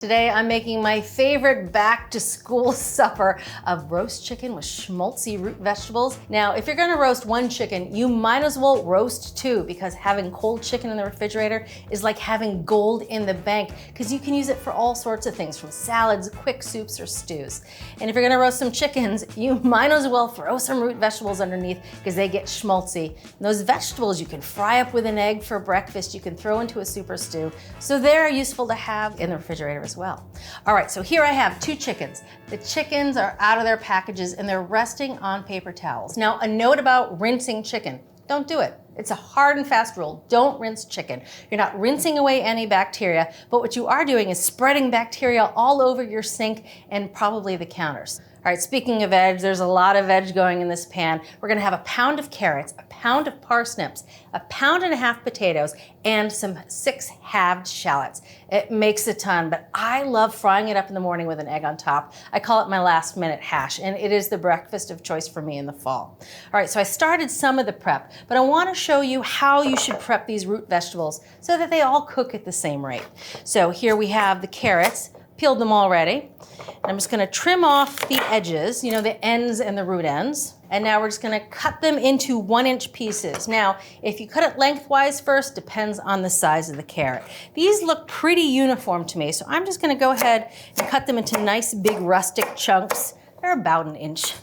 Today I'm making my favorite back to school supper of roast chicken with schmaltzy root vegetables. Now, if you're gonna roast one chicken, you might as well roast two because having cold chicken in the refrigerator is like having gold in the bank because you can use it for all sorts of things from salads, quick soups, or stews. And if you're gonna roast some chickens, you might as well throw some root vegetables underneath because they get schmaltzy. And those vegetables you can fry up with an egg for breakfast, you can throw into a soup or stew. So they're useful to have in the refrigerator as well. All right, so here I have two chickens. The chickens are out of their packages and they're resting on paper towels. Now, a note about rinsing chicken. Don't do it. It's a hard and fast rule. Don't rinse chicken. You're not rinsing away any bacteria, but what you are doing is spreading bacteria all over your sink and probably the counters. All right, speaking of veg, there's a lot of veg going in this pan. We're gonna have a pound of carrots, a pound of parsnips, a pound and a half potatoes, and some 6 halved shallots. It makes a ton, but I love frying it up in the morning with an egg on top. I call it my last minute hash, and it is the breakfast of choice for me in the fall. All right, so I started some of the prep, but I wanna show you how you should prep these root vegetables so that they all cook at the same rate. So here we have the carrots, peeled them already. And I'm just gonna trim off the edges, you know, the ends and the root ends. And now we're just gonna cut them into 1-inch pieces. Now, if you cut it lengthwise first, depends on the size of the carrot. These look pretty uniform to me, so I'm just gonna go ahead and cut them into nice big rustic chunks. They're about 1 inch.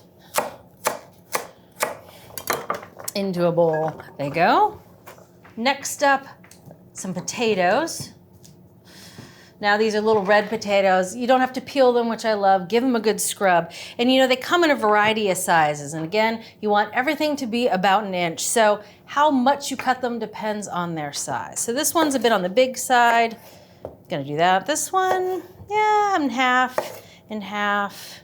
Into a bowl, there you go. Next up, some potatoes. Now these are little red potatoes. You don't have to peel them, which I love. Give them a good scrub. And you know, they come in a variety of sizes. And again, you want everything to be about 1 inch. So how much you cut them depends on their size. So this one's a bit on the big side. Gonna do that. This one, yeah, in half, in half,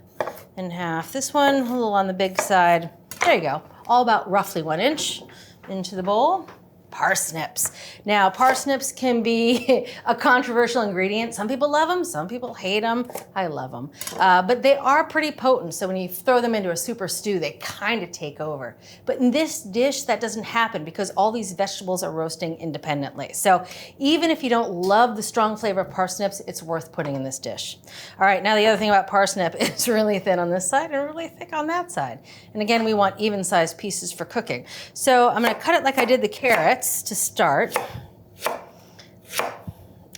in half. This one, a little on the big side. There you go. All about roughly 1 inch into the bowl. Parsnips. Now, parsnips can be a controversial ingredient. Some people love them, some people hate them. I love them. But they are pretty potent, so when you throw them into a soup or stew, they kind of take over. But in this dish, that doesn't happen because all these vegetables are roasting independently. So even if you don't love the strong flavor of parsnips, it's worth putting in this dish. All right, now the other thing about parsnip, it's really thin on this side and really thick on that side. And again, we want even-sized pieces for cooking. So I'm gonna cut it like I did the carrots to start.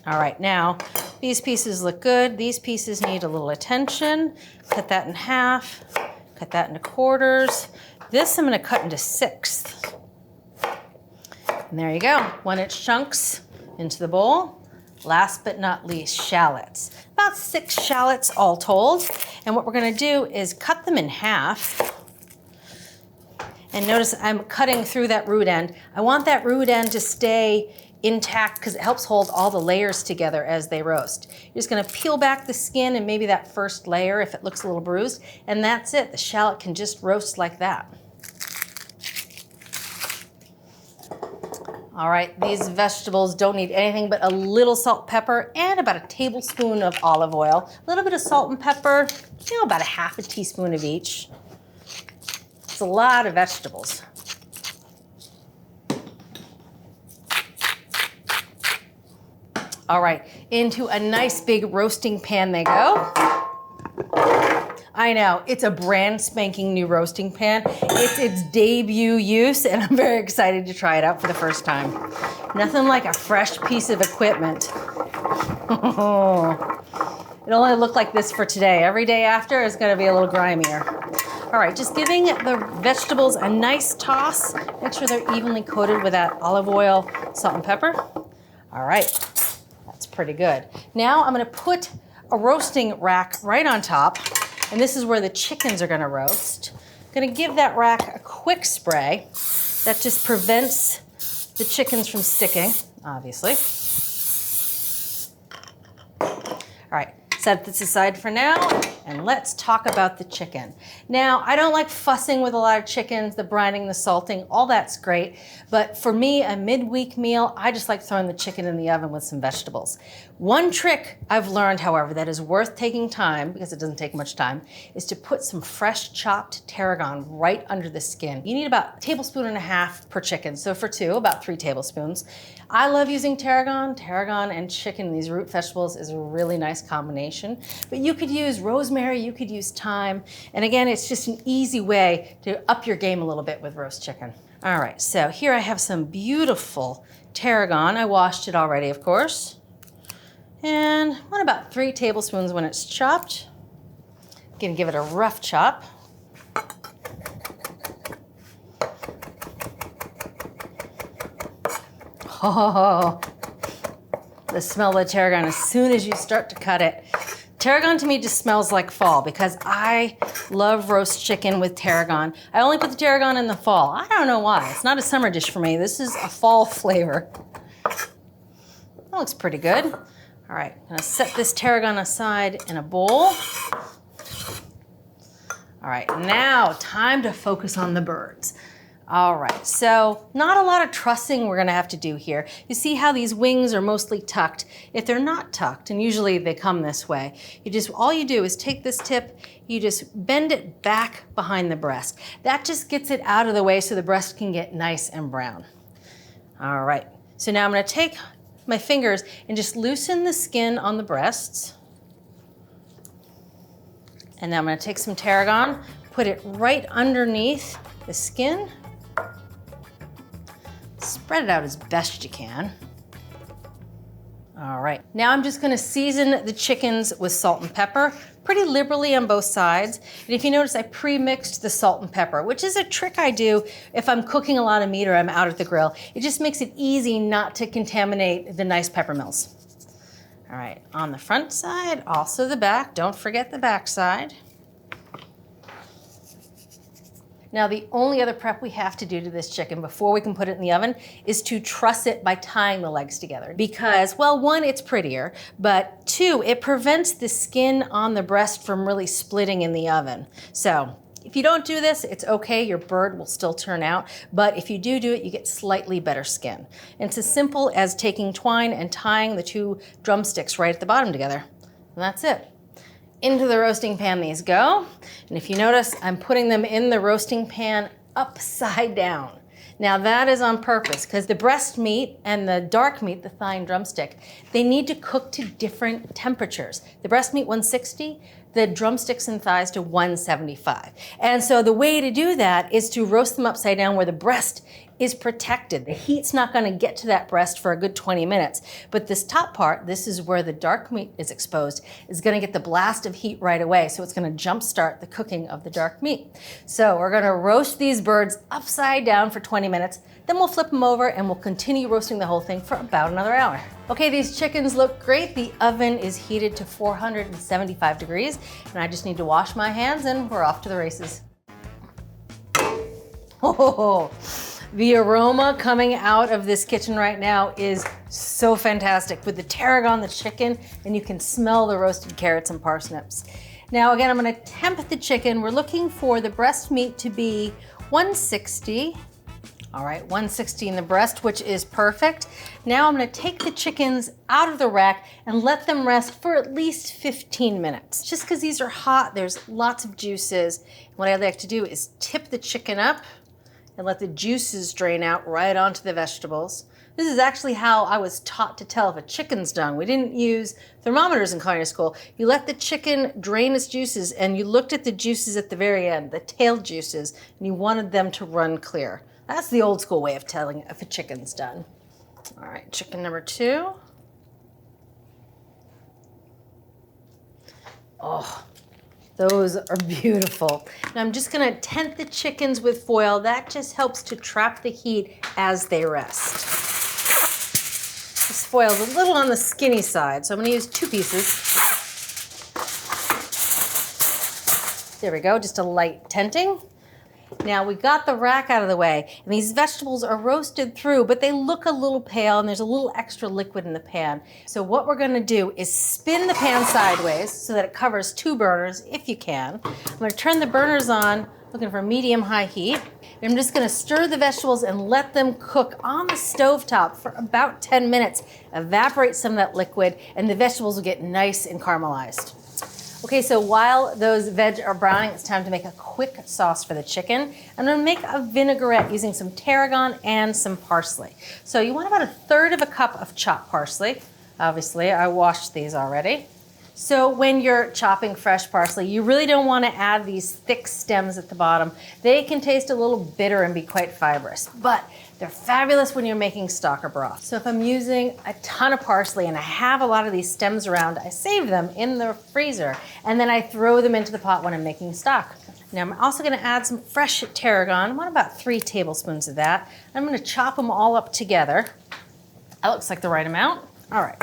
All right, now these pieces look good. These pieces need a little attention. Cut that in half, cut that into quarters. This I'm gonna cut into 1/6. And there you go, 1-inch chunks into the bowl. Last but not least, shallots. About 6 shallots all told. And what we're gonna do is cut them in half. And notice I'm cutting through that root end. I want that root end to stay intact because it helps hold all the layers together as they roast. You're just gonna peel back the skin and maybe that first layer if it looks a little bruised, and that's it. The shallot can just roast like that. All right, these vegetables don't need anything but a little salt, pepper, and about a tablespoon of olive oil. A little bit of salt and pepper, you know, about a half a teaspoon of each. It's a lot of vegetables. All right, into a nice big roasting pan they go. I know, it's a brand spanking new roasting pan. It's its debut use, and I'm very excited to try it out for the first time. Nothing like a fresh piece of equipment. It only looked like this for today. Every day after is gonna be a little grimier. All right, just giving the vegetables a nice toss. Make sure they're evenly coated with that olive oil, salt and pepper. All right, that's pretty good. Now I'm gonna put a roasting rack right on top, and this is where the chickens are gonna roast. I'm gonna give that rack a quick spray. That just prevents the chickens from sticking, obviously. All right, set this aside for now, and let's talk about the chicken. Now, I don't like fussing with a lot of chickens, the brining, the salting, all that's great. But for me, a midweek meal, I just like throwing the chicken in the oven with some vegetables. One trick I've learned, however, that is worth taking time, because it doesn't take much time, is to put some fresh chopped tarragon right under the skin. You need about 1.5 tablespoons per chicken. So for two, about 3 tablespoons. I love using tarragon. Tarragon and chicken, these root vegetables, is a really nice combination. But you could use rosemary, you could use thyme. And again, it's just an easy way to up your game a little bit with roast chicken. All right, so here I have some beautiful tarragon. I washed it already, of course. And I want about 3 tablespoons when it's chopped. I'm gonna give it a rough chop. Oh, the smell of the tarragon as soon as you start to cut it. Tarragon to me just smells like fall because I love roast chicken with tarragon. I only put the tarragon in the fall. I don't know why. It's not a summer dish for me. This is a fall flavor. That looks pretty good. All right, I'm gonna set this tarragon aside in a bowl. All right, now time to focus on the birds. All right, so not a lot of trussing we're gonna have to do here. You see how these wings are mostly tucked. If they're not tucked, and usually they come this way, all you do is take this tip, you just bend it back behind the breast. That just gets it out of the way so the breast can get nice and brown. All right, so now I'm gonna take my fingers and just loosen the skin on the breasts. And now I'm gonna take some tarragon, put it right underneath the skin. Spread it out as best you can. All right, now I'm just gonna season the chickens with salt and pepper, pretty liberally on both sides. And if you notice, I pre-mixed the salt and pepper, which is a trick I do if I'm cooking a lot of meat or I'm out at the grill. It just makes it easy not to contaminate the nice pepper mills. All right, on the front side, also the back. Don't forget the back side. Now, the only other prep we have to do to this chicken before we can put it in the oven is to truss it by tying the legs together. Because, well, one, it's prettier, but two, it prevents the skin on the breast from really splitting in the oven. So if you don't do this, it's okay, your bird will still turn out, but if you do it, you get slightly better skin. And it's as simple as taking twine and tying the 2 drumsticks right at the bottom together, and that's it. Into the roasting pan these go. And if you notice, I'm putting them in the roasting pan upside down. Now that is on purpose because the breast meat and the dark meat, the thigh and drumstick, they need to cook to different temperatures. The breast meat 160, the drumsticks and thighs to 175. And so the way to do that is to roast them upside down where the breast is protected. The heat's not gonna get to that breast for a good 20 minutes. But this top part, this is where the dark meat is exposed, is gonna get the blast of heat right away. So it's gonna jumpstart the cooking of the dark meat. So we're gonna roast these birds upside down for 20 minutes. Then we'll flip them over and we'll continue roasting the whole thing for about another hour. Okay, these chickens look great. The oven is heated to 475 degrees. And I just need to wash my hands and we're off to the races. Oh, the aroma coming out of this kitchen right now is so fantastic with the tarragon, the chicken, and you can smell the roasted carrots and parsnips. Now again, I'm gonna temp the chicken. We're looking for the breast meat to be 160. All right, 160 in the breast, which is perfect. Now I'm gonna take the chickens out of the rack and let them rest for at least 15 minutes. Just because these are hot, there's lots of juices. What I like to do is tip the chicken up and let the juices drain out right onto the vegetables. This is actually how I was taught to tell if a chicken's done. We didn't use thermometers in culinary school. You let the chicken drain its juices and you looked at the juices at the very end, the tail juices, and you wanted them to run clear. That's the old school way of telling if a chicken's done. All right, chicken number 2. Oh, those are beautiful. Now I'm just gonna tent the chickens with foil. That just helps to trap the heat as they rest. This foil is a little on the skinny side, so I'm gonna use 2 pieces. There we go, just a light tenting. Now we got the rack out of the way, and these vegetables are roasted through, but they look a little pale and there's a little extra liquid in the pan. So what we're gonna do is spin the pan sideways so that it covers 2 burners, if you can. I'm gonna turn the burners on, looking for medium-high heat. And I'm just gonna stir the vegetables and let them cook on the stovetop for about 10 minutes. Evaporate some of that liquid and the vegetables will get nice and caramelized. Okay, so while those veg are browning, it's time to make a quick sauce for the chicken. I'm gonna make a vinaigrette using some tarragon and some parsley. So you want about 1/3 cup of chopped parsley. Obviously, I washed these already. So when you're chopping fresh parsley, you really don't want to add these thick stems at the bottom. They can taste a little bitter and be quite fibrous, but they're fabulous when you're making stock or broth. So if I'm using a ton of parsley and I have a lot of these stems around, I save them in the freezer and then I throw them into the pot when I'm making stock. Now I'm also going to add some fresh tarragon. I want about 3 tablespoons of that. I'm going to chop them all up together. That looks like the right amount. All right.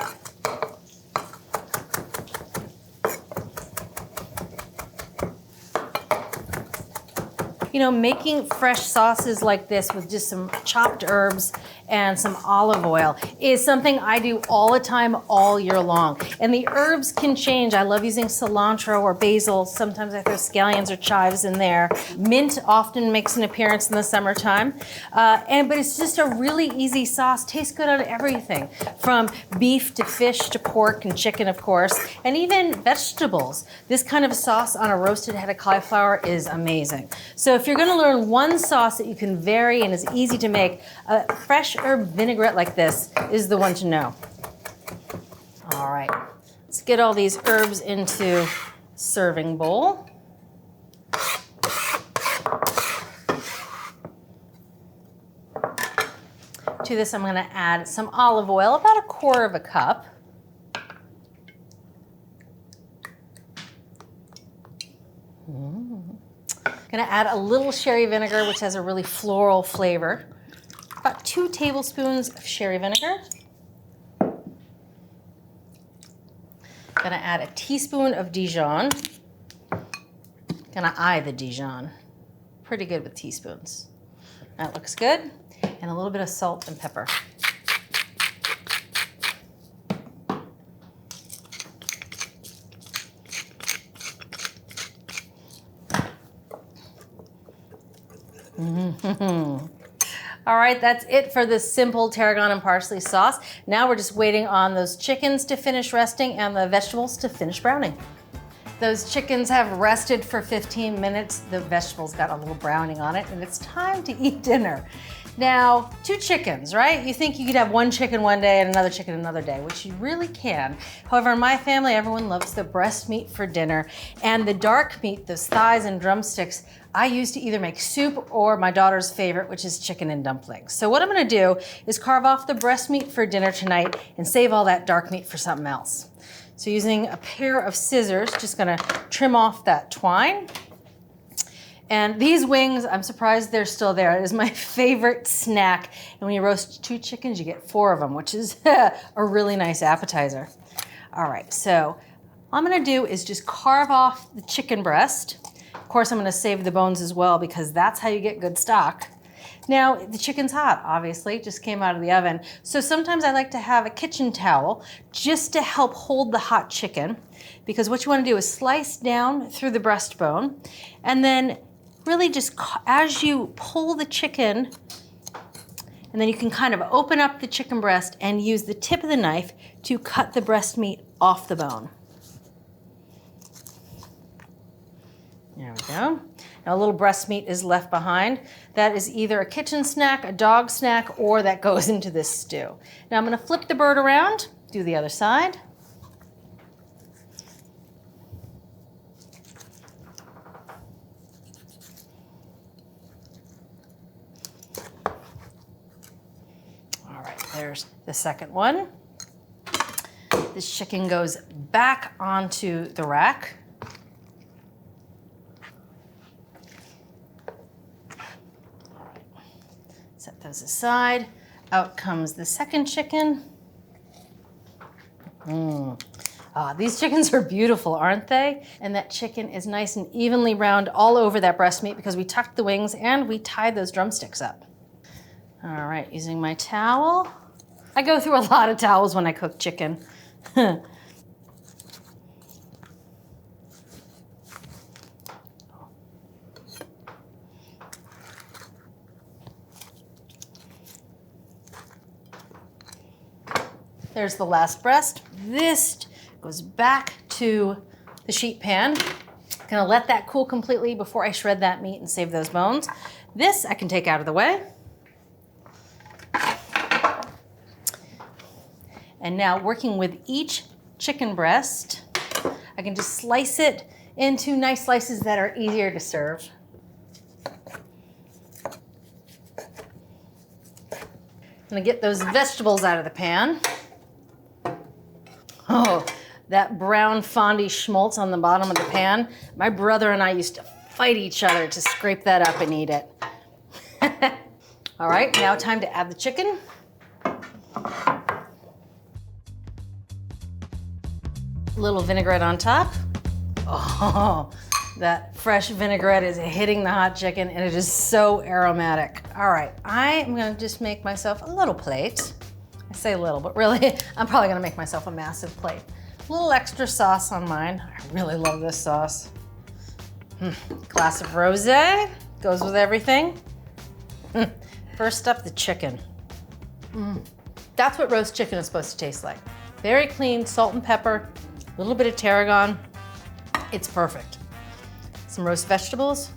You know, making fresh sauces like this with just some chopped herbs and some olive oil is something I do all the time, all year long. And the herbs can change. I love using cilantro or basil. Sometimes I throw scallions or chives in there. Mint often makes an appearance in the summertime. But it's just a really easy sauce. Tastes good on everything, from beef to fish to pork and chicken, of course, and even vegetables. This kind of sauce on a roasted head of cauliflower is amazing. So if you're gonna learn one sauce that you can vary and is easy to make, a fresh herb vinaigrette like this is the one to know. All right, let's get all these herbs into a serving bowl. To this, I'm gonna add some olive oil, about 1/4 cup. Gonna add a little sherry vinegar, which has a really floral flavor. About 2 tablespoons of sherry vinegar. Gonna add a teaspoon of Dijon. Gonna eye the Dijon. Pretty good with teaspoons. That looks good. And a little bit of salt and pepper. All right, that's it for this simple tarragon and parsley sauce. Now we're just waiting on those chickens to finish resting and the vegetables to finish browning. Those chickens have rested for 15 minutes. The vegetables got a little browning on it, and it's time to eat dinner. Now, 2 chickens, right? You think you could have 1 chicken one day and another chicken another day, which you really can. However, in my family, everyone loves the breast meat for dinner, and the dark meat, those thighs and drumsticks, I use to either make soup or my daughter's favorite, which is chicken and dumplings. So what I'm gonna do is carve off the breast meat for dinner tonight and save all that dark meat for something else. So using a pair of scissors, just gonna trim off that twine. And these wings, I'm surprised they're still there. It is my favorite snack. And when you roast 2 chickens, you get 4 of them, which is a really nice appetizer. All right, so all I'm gonna do is just carve off the chicken breast. Of course, I'm gonna save the bones as well because that's how you get good stock. Now, the chicken's hot, obviously, just came out of the oven. So sometimes I like to have a kitchen towel just to help hold the hot chicken, because what you wanna do is slice down through the breastbone, and then really just as you pull the chicken, and then you can kind of open up the chicken breast and use the tip of the knife to cut the breast meat off the bone. There we go. Now a little breast meat is left behind. That is either a kitchen snack, a dog snack, or that goes into this stew. Now I'm gonna flip the bird around, do the other side. All right, there's the second one. This chicken goes back onto the rack. Set those aside. Out comes the second chicken. These chickens are beautiful, aren't they? And that chicken is nice and evenly browned all over that breast meat because we tucked the wings and we tied those drumsticks up. All right, using my towel. I go through a lot of towels when I cook chicken. There's the last breast. This goes back to the sheet pan. Gonna let that cool completely before I shred that meat and save those bones. This I can take out of the way. And now working with each chicken breast, I can just slice it into nice slices that are easier to serve. I'm gonna get those vegetables out of the pan. Oh, that brown fondy schmaltz on the bottom of the pan. My brother and I used to fight each other to scrape that up and eat it. All right, now time to add the chicken. A little vinaigrette on top. Oh, that fresh vinaigrette is hitting the hot chicken and it is so aromatic. All right, I am gonna just make myself a little plate. I say little, but really, I'm probably gonna make myself a massive plate. A little extra sauce on mine. I really love this sauce. Glass of rosé goes with everything. First up, the chicken. That's what roast chicken is supposed to taste like. Very clean, salt and pepper, a little bit of tarragon. It's perfect. Some roast vegetables.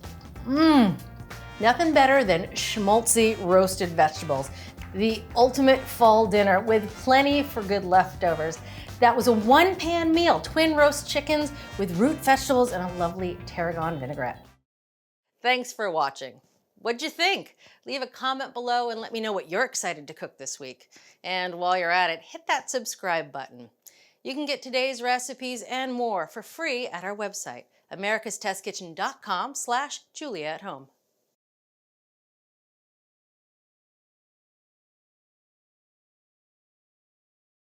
Nothing better than schmaltzy roasted vegetables. The ultimate fall dinner with plenty for good leftovers. That was a one-pan meal, twin roast chickens with root vegetables and a lovely tarragon vinaigrette. Thanks for watching. What'd you think? Leave a comment below and let me know what you're excited to cook this week. And while you're at it, hit that subscribe button. You can get today's recipes and more for free at our website, americastestkitchen.com/JuliaAtHome.